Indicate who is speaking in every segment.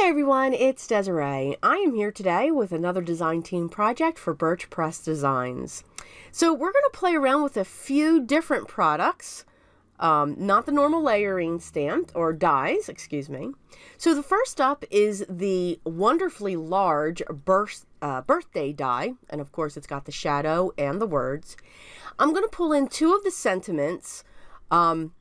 Speaker 1: Hey everyone, it's Desiree. I am here today with another design team project for Birch Press Designs. So we're going to play around with a few different products, not the normal layering stamp or dies, excuse me. So the first up is the wonderfully large birthday die, and of course it's got the shadow and the words. I'm going to pull in two of the sentiments. The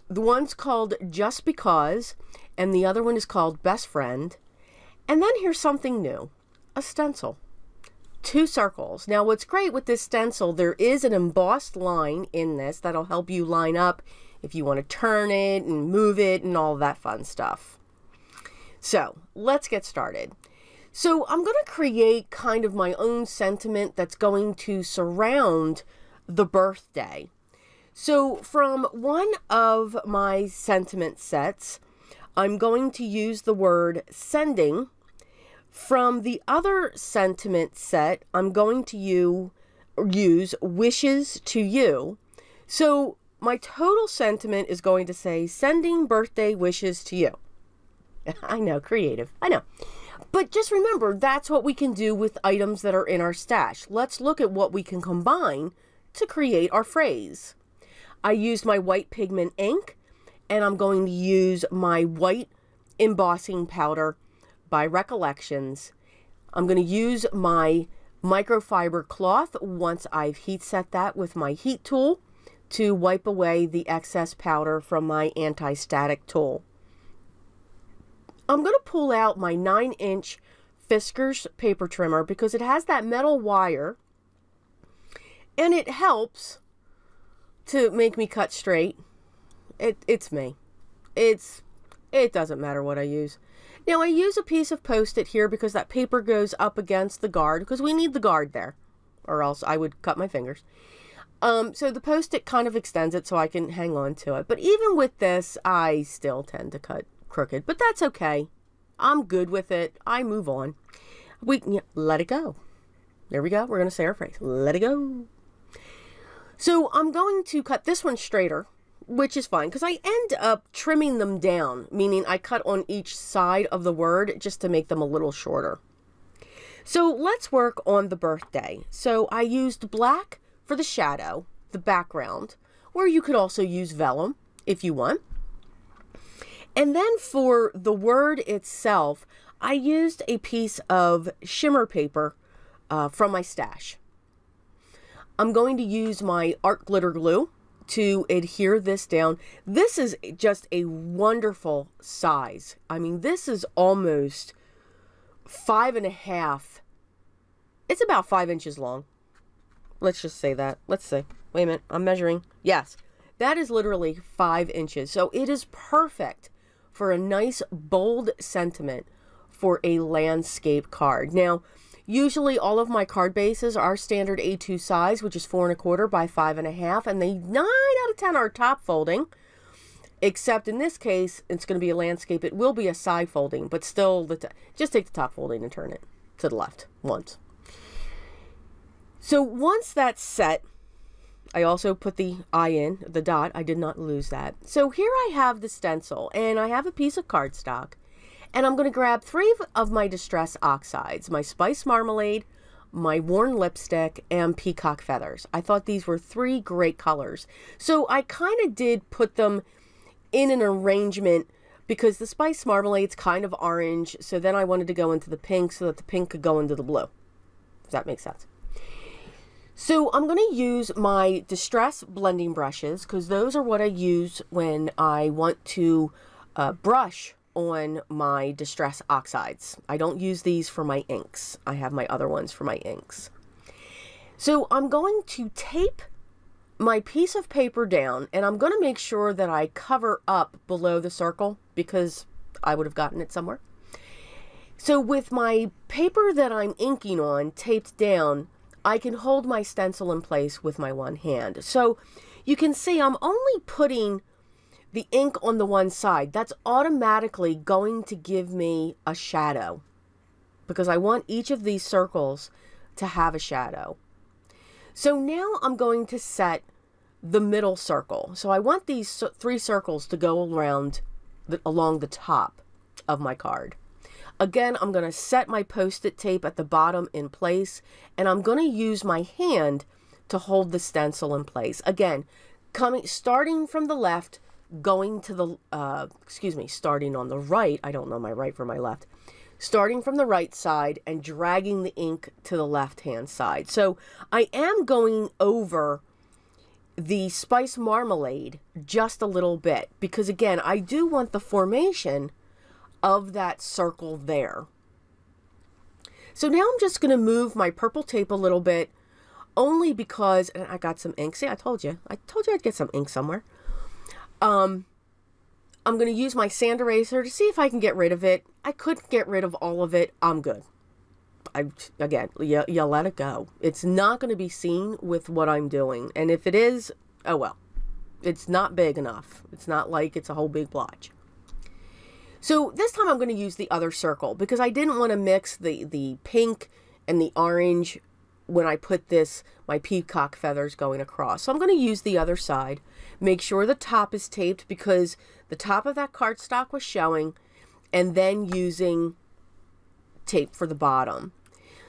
Speaker 1: one's called Just Because, and the other one is called Best Friend. And then here's something new, a stencil. Two circles. Now what's great with this stencil, there is an embossed line in this that'll help you line up if you want to turn it and move it and all that fun stuff. So let's get started. So I'm going to create kind of my own sentiment that's going to surround the birthday. So from one of my sentiment sets, I'm going to use the word sending. From the other sentiment set, I'm going to use wishes to you. So my total sentiment is going to say sending birthday wishes to you. I know, creative, I know. But just remember, that's what we can do with items that are in our stash. Let's look at what we can combine to create our phrase. I used my white pigment ink, and I'm going to use my white embossing powder by Recollections. I'm going to use my microfiber cloth once I've heat set that with my heat tool to wipe away the excess powder from my anti-static tool. I'm going to pull out my 9-inch Fiskars paper trimmer because it has that metal wire and it helps to make me cut straight. It's me. It doesn't matter what I use. Now I use a piece of Post-it here because that paper goes up against the guard because we need the guard there or else I would cut my fingers. So the Post-it kind of extends it so I can hang on to it. But even with this, I still tend to cut crooked, but that's okay. I'm good with it. I move on. Let it go. There we go. We're going to say our phrase. Let it go. So I'm going to cut this one straighter, which is fine because I end up trimming them down, meaning I cut on each side of the word just to make them a little shorter. So let's work on the birthday. So I used black for the shadow, the background, or you could also use vellum if you want. And then for the word itself, I used a piece of shimmer paper from my stash. I'm going to use my art glitter glue to adhere this down. This is just a wonderful size. I mean, this is almost 5.5. It's about 5 inches long. Let's just say that. Let's see. Wait a minute. I'm measuring. Yes, that is literally 5 inches. So it is perfect for a nice bold sentiment for a landscape card. Now, usually all of my card bases are standard A2 size, which is 4 1/4 by 5.5, and they 9 out of 10 are top folding, except in this case, it's going to be a landscape. It will be a side folding, but still, just take the top folding and turn it to the left once. So once that's set, I also put the eye in, the dot. I did not lose that. So here I have the stencil, and I have a piece of cardstock. And I'm going to grab 3 of my Distress Oxides, my Spice Marmalade, my Worn Lipstick, and Peacock Feathers. I thought these were 3 great colors. So I kind of did put them in an arrangement because the Spice Marmalade's kind of orange. So then I wanted to go into the pink so that the pink could go into the blue. Does that make sense? So I'm going to use my Distress blending brushes because those are what I use when I want to brush on my Distress Oxides. I don't use these for my inks. I have my other ones for my inks. So I'm going to tape my piece of paper down and I'm going to make sure that I cover up below the circle because I would have gotten it somewhere. So with my paper that I'm inking on taped down, I can hold my stencil in place with my one hand. So you can see I'm only putting the ink on the one side. That's automatically going to give me a shadow because I want each of these circles to have a shadow. So now I'm going to set the middle circle. So I want these 3 circles to go around along the top of my card. Again, I'm going to set my Post-it tape at the bottom in place, and I'm going to use my hand to hold the stencil in place. Again, starting from the left, going to the, starting on the right. I don't know my right from my left. Starting from the right side and dragging the ink to the left-hand side. So I am going over the spice marmalade just a little bit because, again, I do want the formation of that circle there. So now I'm just going to move my purple tape a little bit, only because, and I got some ink. See, I told you I'd get some ink somewhere. I'm going to use my sand eraser to see if I can get rid of it. I couldn't get rid of all of it. I'm good. Again, you let it go. It's not going to be seen with what I'm doing. And if it is, oh well. It's not big enough. It's not like it's a whole big blotch. So this time I'm going to use the other circle because I didn't want to mix the pink and the orange when I put my peacock feathers going across. So I'm going to use the other side. Make sure the top is taped because the top of that cardstock was showing, and then using tape for the bottom.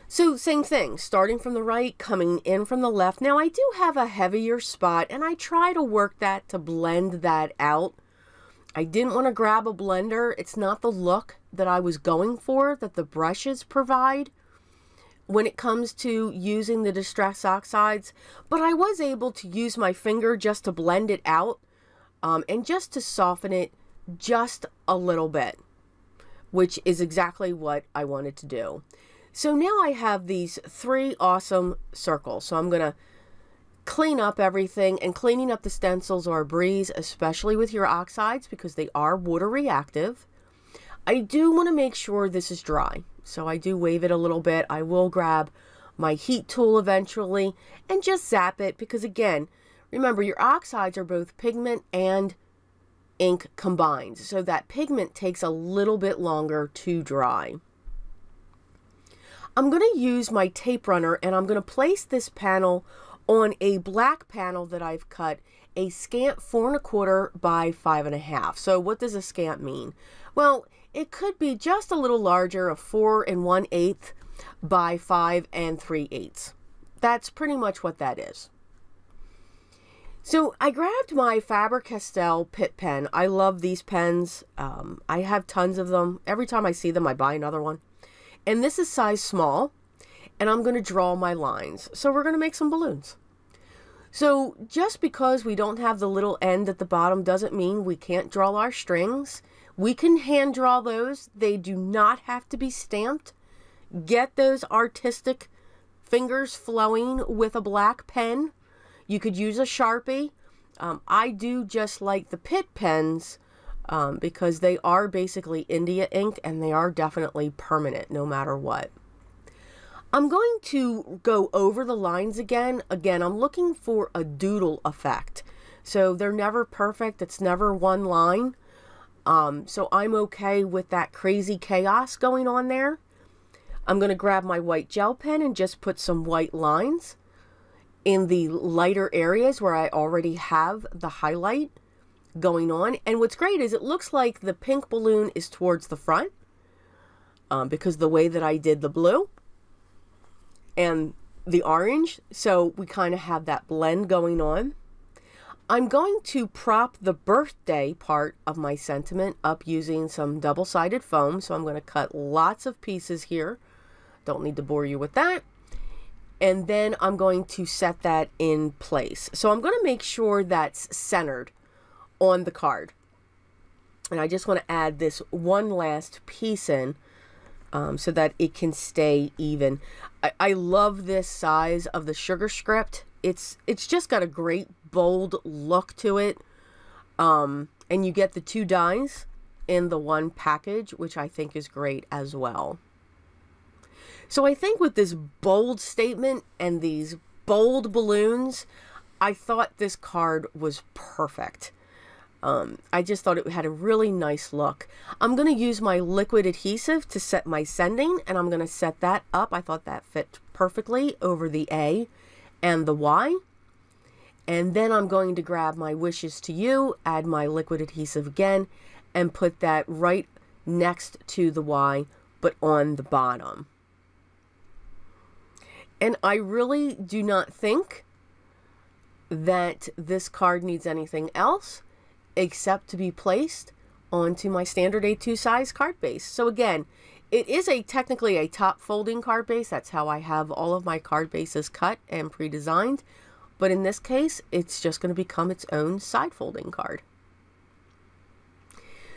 Speaker 1: So same thing, starting from the right, coming in from the left. Now I do have a heavier spot, and I try to work that to blend that out. I didn't want to grab a blender. It's not the look that I was going for, that the brushes provide when it comes to using the Distress Oxides. But I was able to use my finger just to blend it out and just to soften it just a little bit, which is exactly what I wanted to do. So now I have these 3 awesome circles. So I'm going to clean up everything, and cleaning up the stencils are a breeze, especially with your oxides because they are water reactive. I do want to make sure this is dry, so I do wave it a little bit. I will grab my heat tool eventually and just zap it because, again, remember your oxides are both pigment and ink combined, so that pigment takes a little bit longer to dry. I'm going to use my tape runner, and I'm going to place this panel on a black panel that I've cut a scant 4 1/4 by 5 1/2. So what does a scant mean? Well, it could be just a little larger, a 4 1/8 by 5 3/8. That's pretty much what that is. So I grabbed my Faber-Castell Pitt pen. I love these pens. I have tons of them. Every time I see them, I buy another one. And this is size small. And I'm going to draw my lines. So we're going to make some balloons. So just because we don't have the little end at the bottom doesn't mean we can't draw our strings. We can hand draw those. They do not have to be stamped. Get those artistic fingers flowing with a black pen. You could use a Sharpie. I do just like the Pitt pens because they are basically India ink and they are definitely permanent no matter what. I'm going to go over the lines again. Again, I'm looking for a doodle effect. So they're never perfect. It's never one line. So I'm okay with that crazy chaos going on there. I'm going to grab my white gel pen and just put some white lines in the lighter areas where I already have the highlight going on. And what's great is it looks like the pink balloon is towards the front because the way that I did the blue and the orange, so we kind of have that blend going on. I'm going to prop the birthday part of my sentiment up using some double-sided foam, so I'm going to cut lots of pieces here. Don't need to bore you with that. And then I'm going to set that in place. So I'm going to make sure that's centered on the card. And I just want to add this one last piece in so that it can stay even. I love this size of the sugar script. It's just got a great bold look to it. And you get the 2 dies in the one package, which I think is great as well. So I think with this bold statement and these bold balloons, I thought this card was perfect. I just thought it had a really nice look. I'm going to use my liquid adhesive to set my sending, and I'm going to set that up. I thought that fit perfectly over the A and the Y. And then I'm going to grab my wishes to you, add my liquid adhesive again, and put that right next to the Y, but on the bottom. And I really do not think that this card needs anything else except to be placed onto my standard A2 size card base. So again, it is technically a top folding card base. That's how I have all of my card bases cut and pre-designed. But in this case, it's just going to become its own side folding card.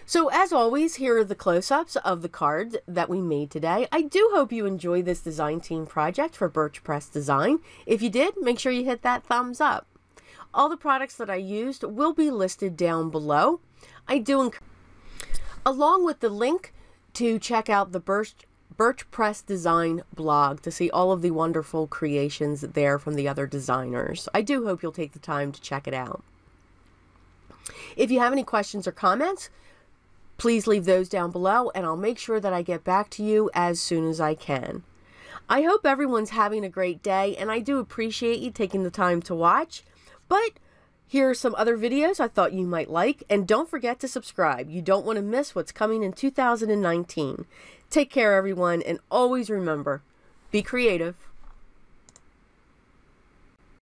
Speaker 1: So as always, here are the close-ups of the cards that we made today. I do hope you enjoy this design team project for Birch Press Design. If you did, make sure you hit that thumbs up. All the products that I used will be listed down below. Along with the link to check out the Birch Press Design blog to see all of the wonderful creations there from the other designers. I do hope you'll take the time to check it out. If you have any questions or comments, please leave those down below, and I'll make sure that I get back to you as soon as I can. I hope everyone's having a great day, and I do appreciate you taking the time to watch. But here are some other videos I thought you might like, and don't forget to subscribe. You don't want to miss what's coming in 2019. Take care, everyone, and always remember, be creative.